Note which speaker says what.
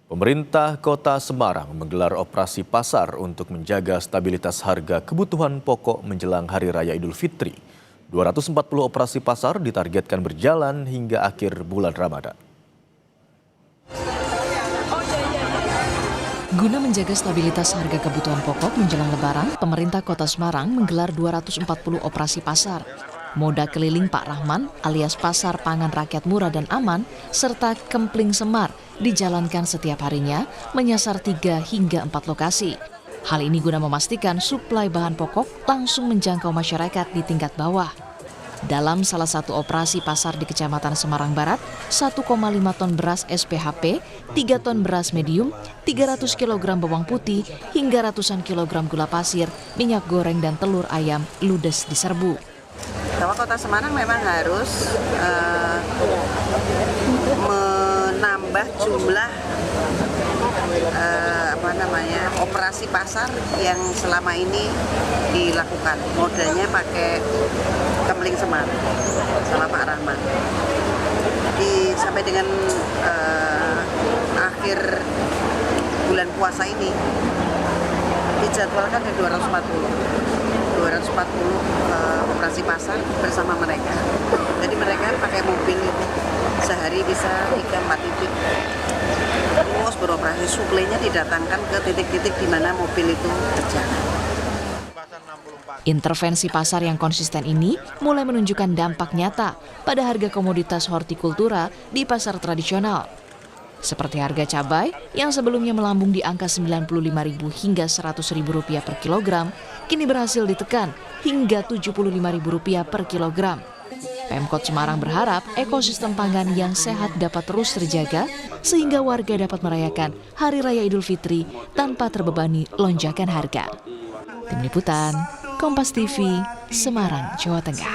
Speaker 1: Pemerintah Kota Semarang menggelar operasi pasar untuk menjaga stabilitas harga kebutuhan pokok menjelang Hari Raya Idul Fitri. 240 operasi pasar ditargetkan berjalan hingga akhir bulan Ramadan.
Speaker 2: Guna menjaga stabilitas harga kebutuhan pokok menjelang Lebaran, pemerintah Kota Semarang menggelar 240 operasi pasar. Moda keliling Pak Rahman alias Pasar Pangan Rakyat Murah dan Aman serta Kempling Semar dijalankan setiap harinya menyasar 3 hingga 4 lokasi. Hal ini guna memastikan suplai bahan pokok langsung menjangkau masyarakat di tingkat bawah. Dalam salah satu operasi pasar di Kecamatan Semarang Barat, 1,5 ton beras SPHP, 3 ton beras medium, 300 kg bawang putih, hingga ratusan kilogram gula pasir, minyak goreng dan telur ayam ludes diserbu.
Speaker 3: Bahwa Kota Semarang memang harus menambah jumlah operasi pasar yang selama ini dilakukan. Modalnya pakai Kempling Semar sama Pak Rahman. Sampai dengan akhir bulan puasa ini dijadwalkan ada 240 operasi pasar bersama mereka. Jadi mereka pakai mobil itu sehari bisa 3-4 titik terus beroperasi. Suplainya didatangkan ke titik-titik di mana mobil itu berjalan.
Speaker 2: Intervensi pasar yang konsisten ini mulai menunjukkan dampak nyata pada harga komoditas hortikultura di pasar tradisional. Seperti harga cabai yang sebelumnya melambung di angka Rp95.000 hingga Rp100.000 per kilogram, kini berhasil ditekan hingga Rp75.000 per kilogram. Pemkot Semarang berharap ekosistem pangan yang sehat dapat terus terjaga sehingga warga dapat merayakan Hari Raya Idul Fitri tanpa terbebani lonjakan harga. Tim Liputan, Kompas TV, Semarang, Jawa Tengah.